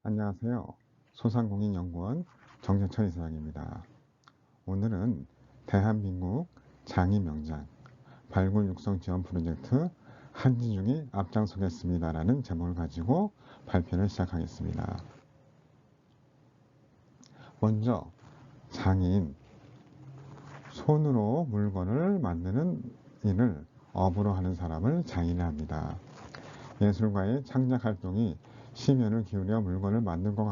안녕하세요. 소상공인연구원 정재철 이사장입니다. 오늘은 대한민국 장의명장 발굴 육성 지원 프로젝트 한지중이 앞장서겠습니다라는 제목을 가지고 발표를 시작하겠습니다. 먼저 장인, 손으로 물건을 만드는 일을 업으로 하는 사람을 장인이라 합니다. 예술가의 창작 활동이 심혈을 기울여 물건을 만든 것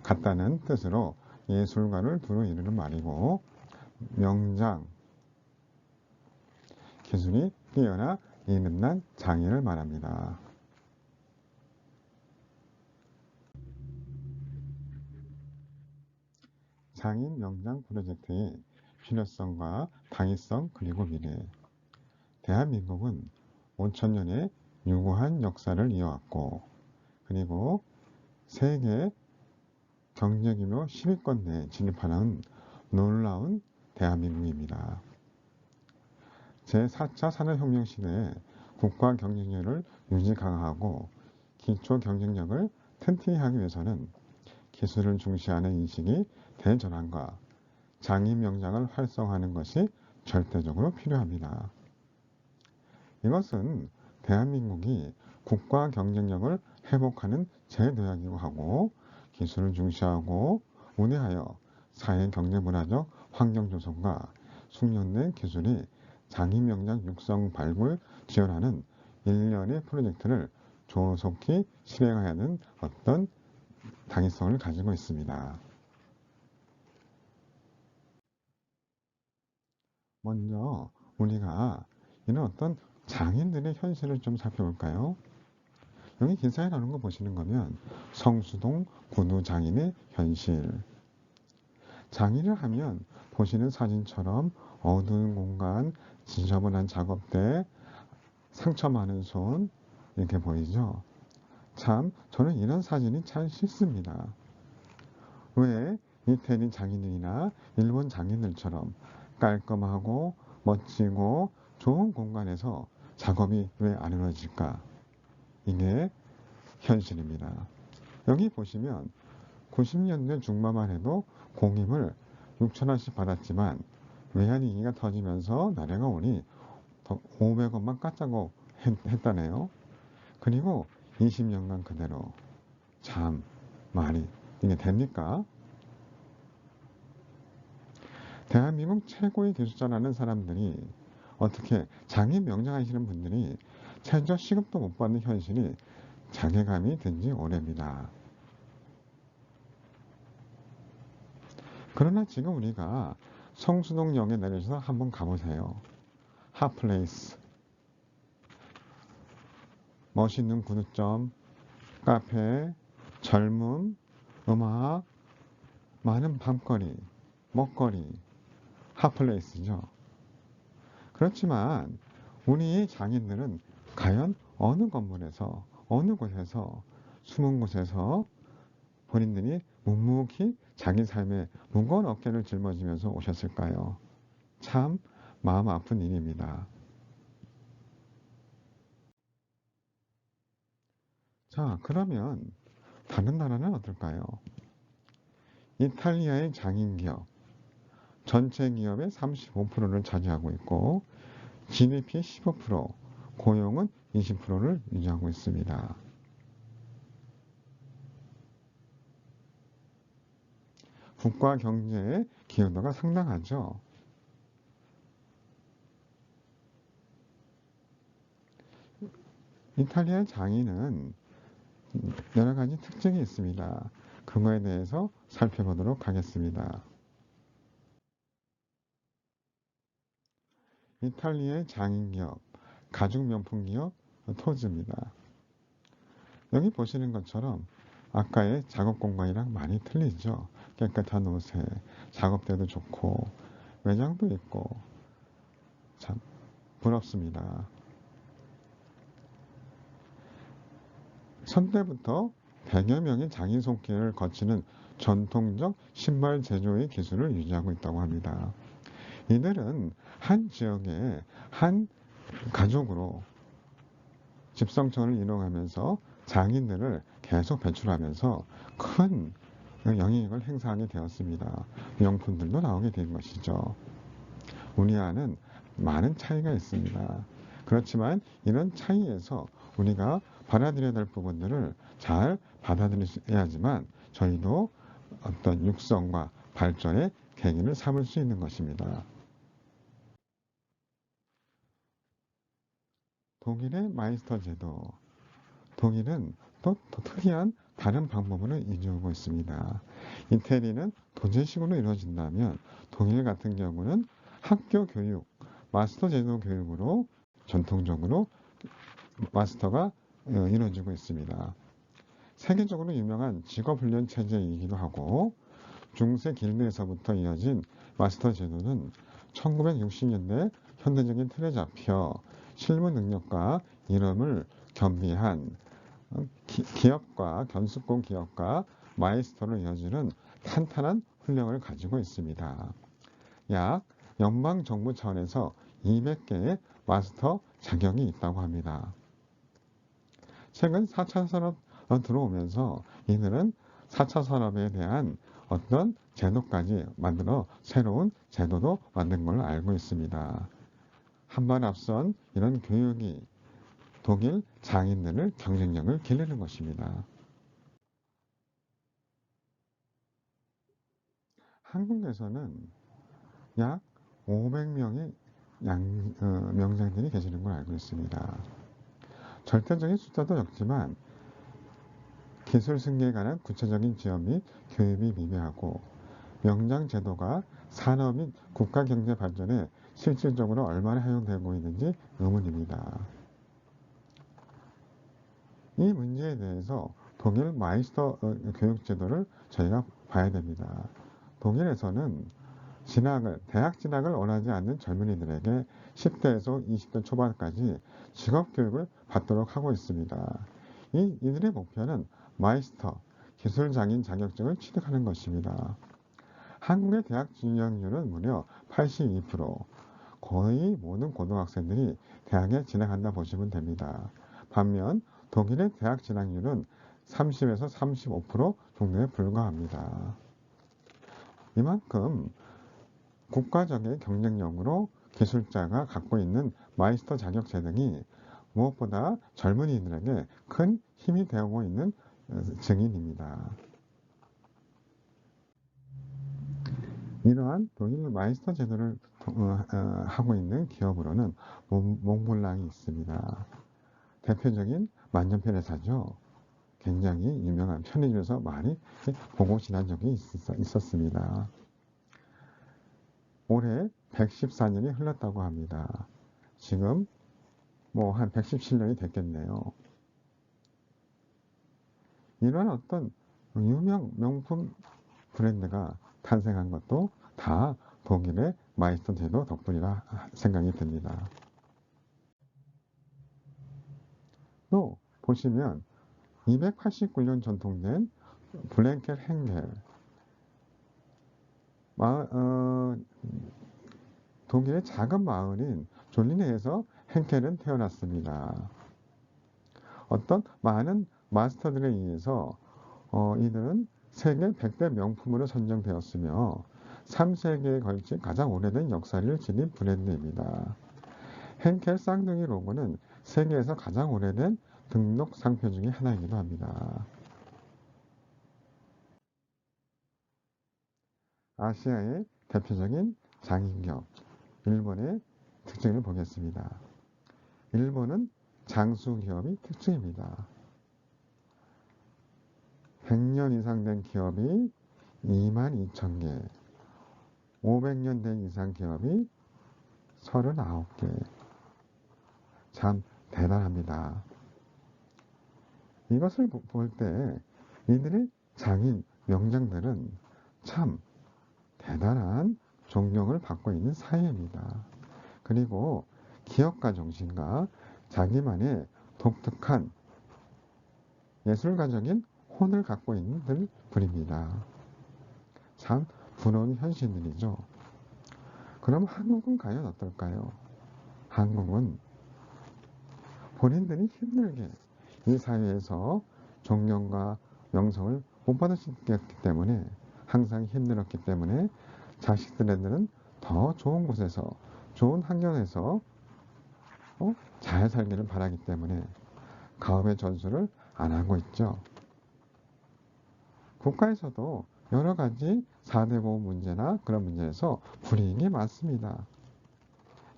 같다는 뜻으로 예술가를 두루 이르는 말이고, 명장, 기술이 뛰어나 이름난 장인을 말합니다. 장인 명장 프로젝트의 필요성과 당위성 그리고 미래. 대한민국은 5천년의 유구한 역사를 이어왔고, 그리고 세계 경제규모 10위권 내에 진입하는 놀라운 대한민국입니다. 제4차 산업혁명 시대에 국가 경쟁력을 유지 강화하고 기초 경쟁력을 튼튼히 하기 위해서는 기술을 중시하는 인식이 대전환과 장인 명장을 활성화하는 것이 절대적으로 필요합니다. 이것은 대한민국이 국가 경쟁력을 회복하는 제도약이고 하고 기술을 중시하고 운営하여 사회 경제 문화적 환경 조성과 숙련된 기술이 장인 명장 육성 발굴 지원하는 일련의 프로젝트를 조속히 실행해야 하는 어떤 당위성을 가지고 있습니다. 먼저 우리가 이런 어떤 장인들의 현실을 좀 살펴볼까요? 여기 기사에 나오는 거 보시는 거면 성수동 구두 장인의 현실. 장인을 하면 보시는 사진처럼 어두운 공간, 지저분한 작업대, 상처 많은 손 이렇게 보이죠? 참 저는 이런 사진이 참 싫습니다. 왜 이태리 장인들이나 일본 장인들처럼 깔끔하고 멋지고 좋은 공간에서 작업이 왜 안 이루어질까? 이게 현실입니다. 여기 보시면 90년대 중반만 해도 공임을 6천원씩 받았지만 외환위기가 터지면서 나라가 오니 500원만 깎자고 했다네요. 그리고 20년간 그대로. 참 말이 이게 됩니까? 대한민국 최고의 기술자라는 사람들이 어떻게 장인 명장하시는 분들이 최저 시급도 못 받는 현실이 자괴감이 든 지 오래입니다. 그러나 지금 우리가 성수동역에 내려서 한번 가보세요. 핫플레이스, 멋있는 구두점, 카페, 젊음, 음악, 많은 밤거리, 먹거리, 핫플레이스죠. 그렇지만 우리 장인들은 과연 어느 건물에서 어느 곳에서 숨은 곳에서 본인들이 묵묵히 자기 삶의 무거운 어깨를 짊어지면서 오셨을까요? 참 마음 아픈 일입니다. 자, 그러면 다른 나라는 어떨까요? 이탈리아의 장인 기업, 전체 기업의 35%를 차지하고 있고 GDP 15%, 고용은 20%를 유지하고 있습니다. 국가 경제의 기여도가 상당하죠. 이탈리아 장인은 여러 가지 특징이 있습니다. 그거에 대해서 살펴보도록 하겠습니다. 이탈리아의 장인기업, 가죽명품기업 토즈입니다. 여기 보시는 것처럼 아까의 작업 공간이랑 많이 틀리죠. 깨끗한 옷에 작업대도 좋고 매장도 있고 참 부럽습니다. 선때부터 100여 명의 장인 손길을 거치는 전통적 신발 제조의 기술을 유지하고 있다고 합니다. 이들은 한 지역의 한 가족으로 집성촌을 이동하면서 장인들을 계속 배출하면서 큰 영향력을 행사하게 되었습니다. 명품들도 나오게 된 것이죠. 우리와는 많은 차이가 있습니다. 그렇지만 이런 차이에서 우리가 받아들여야 될 부분들을 잘 받아들여야지만 저희도 어떤 육성과 발전의 계기를 삼을 수 있는 것입니다. 독일의 마이스터 제도. 독일은 또 특이한 다른 방법으로 이루어지고 있습니다. 이태리는 도제식으로 이루어진다면 독일 같은 경우는 학교 교육, 마스터 제도 교육으로 전통적으로 마스터가 이루어지고 있습니다. 세계적으로 유명한 직업훈련 체제이기도 하고 중세 길드에서부터 이어진 마스터 제도는 1960년대 현대적인 틀에 잡혀 실무 능력과 이름을 겸비한 기업과 견습공 기업과 마이스터로 이어지는 탄탄한 훈련을 가지고 있습니다. 약 연방정부 차원에서 200개의 마스터 자격이 있다고 합니다. 최근 4차 산업 들어오면서 이들은 4차 산업에 대한 어떤 제도까지 만들어 새로운 제도도 만든 걸로 알고 있습니다. 한 발 앞선 이런 교육이 독일 장인들을 경쟁력을 기르는 것입니다. 한국에서는 약 500명의 명장들이 계시는 걸 알고 있습니다. 절대적인 숫자도 적지만 기술 승계에 관한 구체적인 지원 및 교육이 미비하고 명장 제도가 산업 및 국가 경제 발전에 실질적으로 얼마나 활용되고 있는지 의문입니다. 이 문제에 대해서 독일 마이스터 교육 제도를 저희가 봐야 됩니다. 독일에서는 대학 진학을 원하지 않는 젊은이들에게 10대에서 20대 초반까지 직업 교육을 받도록 하고 있습니다. 이들의 목표는 마이스터, 기술장인 자격증을 취득하는 것입니다. 한국의 대학 진학률은 무려 82%, 거의 모든 고등학생들이 대학에 진학한다 보시면 됩니다. 반면 독일의 대학 진학률은 30에서 35% 정도에 불과합니다. 이만큼 국가적인 경쟁력으로 기술자가 갖고 있는 마이스터 자격제 등이 무엇보다 젊은이들에게 큰 힘이 되고 있는 증인입니다. 이러한 독일 마이스터 제도를 하고 있는 기업으로는 몽블랑이 있습니다. 대표적인 만년필 회사죠. 굉장히 유명한 편의점에서 많이 보고 지난 적이 있었습니다. 올해 114년이 흘렀다고 합니다. 지금 뭐 한 117년이 됐겠네요. 이런 어떤 유명 명품 브랜드가 탄생한 것도 다 독일의 마이스터 제도 덕분이라 생각이 듭니다. 또 보시면 289년 전통된 블랭켈 행겔, 독일의 작은 마을인 졸린에에서 행켈은 태어났습니다. 어떤 많은 마스터들에 의해서 이들은 세계 100대 명품으로 선정되었으며 3세기에 걸친 가장 오래된 역사를 지닌 브랜드입니다. 행켈 쌍둥이 로고는 세계에서 가장 오래된 등록 상표 중에 하나이기도 합니다. 아시아의 대표적인 장인기업, 일본의 특징을 보겠습니다. 일본은 장수기업이 특징입니다. 100년 이상 된 기업이 22,000개, 500년 된 이상 기업이 39개. 참 대단합니다. 이것을 볼 때 이들의 장인, 명장들은 참 대단한 존경을 받고 있는 사회입니다. 그리고 기업가 정신과 자기만의 독특한 예술가적인 혼을 갖고 있는 분입니다. 참 부러운 현실들이죠. 그럼 한국은 과연 어떨까요? 한국은 본인들이 힘들게 이 사회에서 존경과 명성을 못 받으셨기 때문에 항상 힘들었기 때문에 자식들한테는 더 좋은 곳에서 좋은 환경에서 잘 살기를 바라기 때문에 가업의 전수를 안 하고 있죠. 국가에서도 여러 가지 4대 보호 문제나 그런 문제에서 불이익이 많습니다.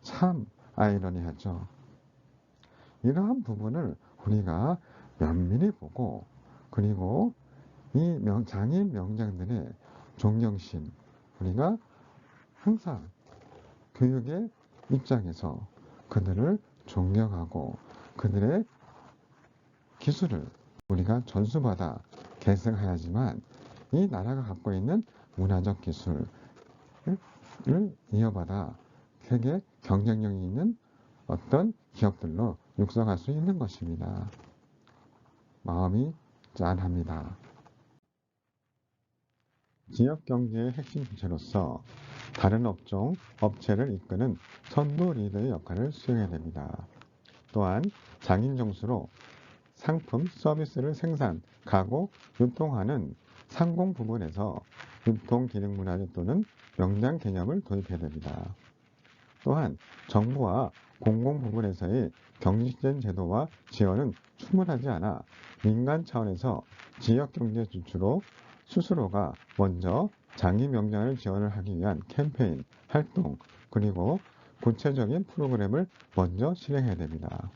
참 아이러니하죠. 이러한 부분을 우리가 면밀히 보고 그리고 이 장인 명장들의 존경심 우리가 항상 교육의 입장에서 그들을 존경하고 그들의 기술을 우리가 전수받아 계승해야지만 이 나라가 갖고 있는 문화적 기술을 이어받아 세계 경쟁력이 있는 어떤 기업들로 육성할 수 있는 것입니다. 마음이 짠합니다. 지역 경제의 핵심 주체로서 다른 업종, 업체를 이끄는 선도 리더의 역할을 수행해야 됩니다. 또한 장인 정수로 상품, 서비스를 생산, 가공, 유통하는 상공 부분에서 유통 기능 문화 또는 명장 개념을 도입해야 됩니다. 또한 정부와 공공 부분에서의 경직된 제도와 지원은 충분하지 않아 민간 차원에서 지역 경제 주체로 스스로가 먼저 장기 명장을 지원을 하기 위한 캠페인, 활동, 그리고 구체적인 프로그램을 먼저 실행해야 됩니다.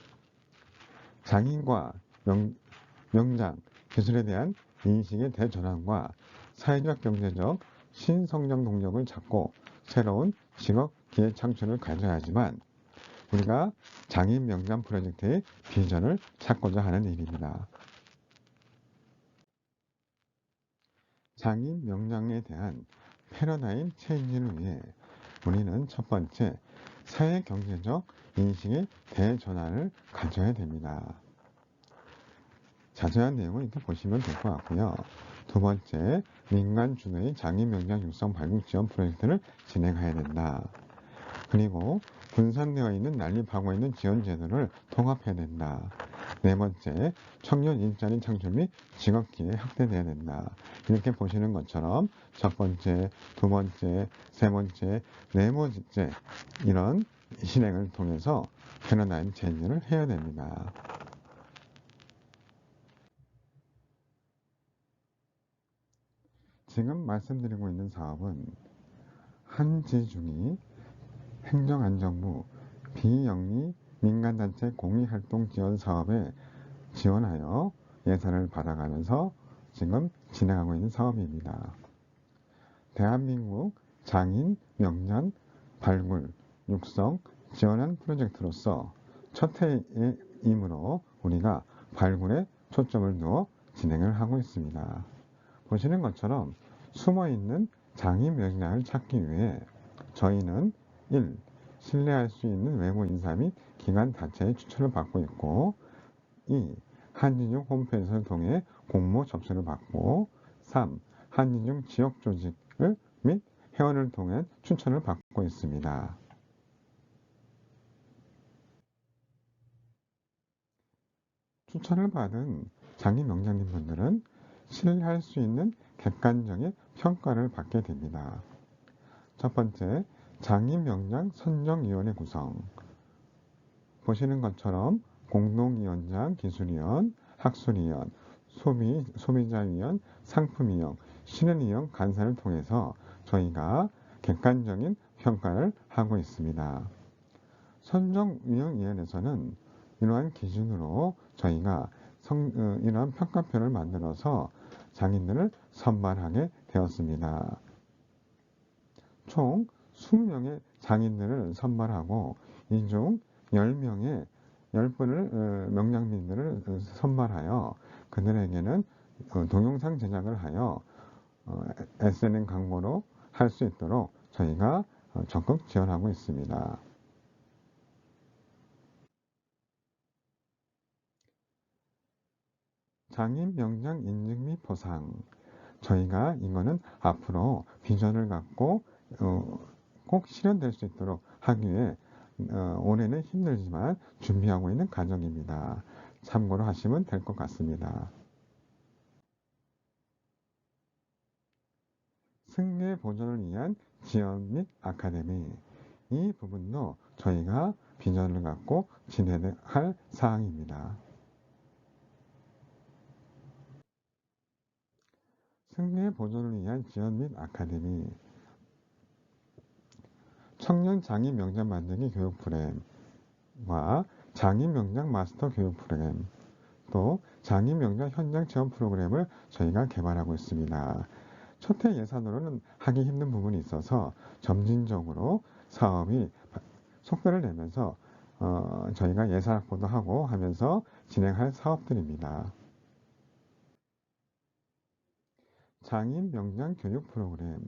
장인과 명장, 기술에 대한 인식의 대전환과 사회적 경제적 신성장 동력을 찾고 새로운 직업 기회 창출을 가져야지만 우리가 장인 명장 프로젝트의 비전을 찾고자 하는 일입니다. 장인 명장에 대한 패러다임 체인지를 위해 우리는 첫 번째 사회 경제적 인식의 대전환을 가져야 됩니다. 자세한 내용은 이렇게 보시면 될 것 같고요. 두 번째, 민간 주도의 장인 명장 육성 발굴 지원 프로젝트를 진행해야 된다. 그리고 분산되어 있는 난립하고 있는 지원 제도를 통합해야 된다. 네 번째, 청년 일자리 창출 및 직업 기회 확대돼야 된다. 이렇게 보시는 것처럼 첫 번째, 두 번째, 세 번째, 네 번째 이런 실행을 통해서 패러다임 체인지를 해야 됩니다. 지금 말씀드리고 있는 사업은 한지중이 행정안전부 비영리 민간단체 공익활동 지원 사업에 지원하여 예산을 받아가면서 지금 진행하고 있는 사업입니다. 대한민국 장인 명장 발굴 육성 지원한 프로젝트로서 첫 해이므로 우리가 발굴에 초점을 두어 진행을 하고 있습니다. 보시는 것처럼 숨어있는 장인 명장을 찾기 위해 저희는 1. 신뢰할 수 있는 외부 인사 및 기관 단체의 추천을 받고 있고 2. 한진중 홈페이지를 통해 공모 접수를 받고 3. 한진중 지역 조직을 및 회원을 통해 추천을 받고 있습니다. 추천을 받은 장인 명장님 분들은 신뢰할 수 있는 객관적인 평가를 받게 됩니다. 첫 번째, 장인 명장 선정위원회 구성. 보시는 것처럼 공동위원장, 기술위원, 학술위원, 소비자위원, 상품위원, 신은위원 간사를 통해서 저희가 객관적인 평가를 하고 있습니다. 선정위원회에서는 이러한 기준으로 저희가 이러한 평가표를 만들어서 장인들을 선발하게 되었습니다. 총 20명의 장인들을 선발하고 이 중 10분을 명장민들을 선발하여 그들에게는 동영상 제작을 하여 SNN 광고로 할 수 있도록 저희가 적극 지원하고 있습니다. 장인 명장 인증 및 보상. 저희가 이거는 앞으로 비전을 갖고 꼭 실현될 수 있도록 하기 위해 올해는 힘들지만 준비하고 있는 과정입니다. 참고로 하시면 될 것 같습니다. 승계 보존을 위한 지원 및 아카데미, 이 부분도 저희가 비전을 갖고 진행할 사항입니다. 승계 보존을 위한 지원 및 아카데미, 청년 장인 명장 만들기 교육 프로그램과 장인 명장 마스터 교육 프로그램, 또 장인 명장 현장 체험 프로그램을 저희가 개발하고 있습니다. 초태 예산으로는 하기 힘든 부분이 있어서 점진적으로 사업이 속도를 내면서 저희가 예산 확보도 하고 하면서 진행할 사업들입니다. 장인 명장 교육 프로그램,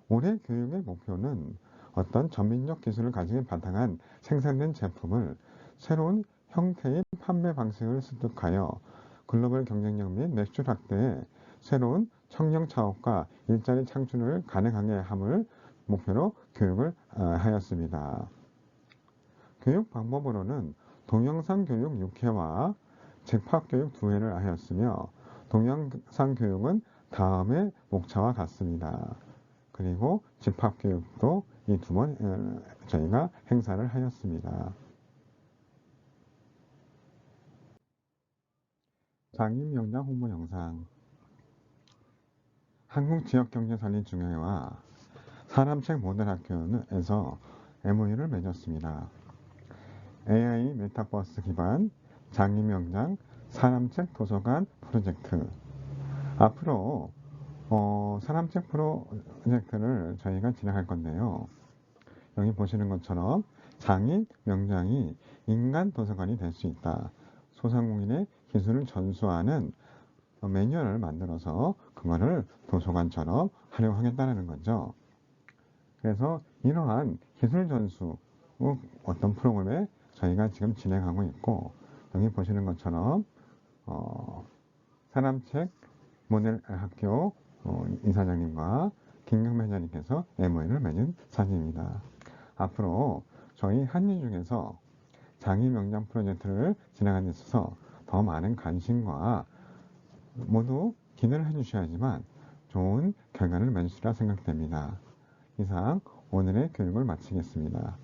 올해 교육의 목표는 어떤 전민족 기술을 가지고 바탕한 생산된 제품을 새로운 형태의 판매 방식을 습득하여 글로벌 경쟁력 및 매출 확대에 새로운 청년 창업과 일자리 창출을 가능하게 함을 목표로 교육을 하였습니다. 교육 방법으로는 동영상 교육 6회와 책팝 교육 2회를 하였으며 동영상 교육은 다음에 목차와 같습니다. 그리고 집합 교육도 이 두 번 저희가 행사를 하였습니다. 장인 명장 홍보 영상, 한국지역경제살린중앙회와 사람책 모델학교에서 MOU를 맺었습니다. AI 메타버스 기반 장인 명장 사람책 도서관 프로젝트, 앞으로 사람책 프로젝트를 저희가 진행할 건데요. 여기 보시는 것처럼 장인 명장이 인간 도서관이 될 수 있다. 소상공인의 기술을 전수하는 매뉴얼을 만들어서 그거를 도서관처럼 활용하겠다는 거죠. 그래서 이러한 기술 전수 어떤 프로그램에 저희가 지금 진행하고 있고, 여기 보시는 것처럼 사람책 모델 학교 이사장님과 김경매 회장님께서 MOU를 맺은 사진입니다. 앞으로 저희 한일 중에서 장인 명장 프로젝트를 진행하는 데 있어서 더 많은 관심과 모두 기대를 해주셔야지만 좋은 결과를 맺으시리라 생각됩니다. 이상 오늘의 교육을 마치겠습니다.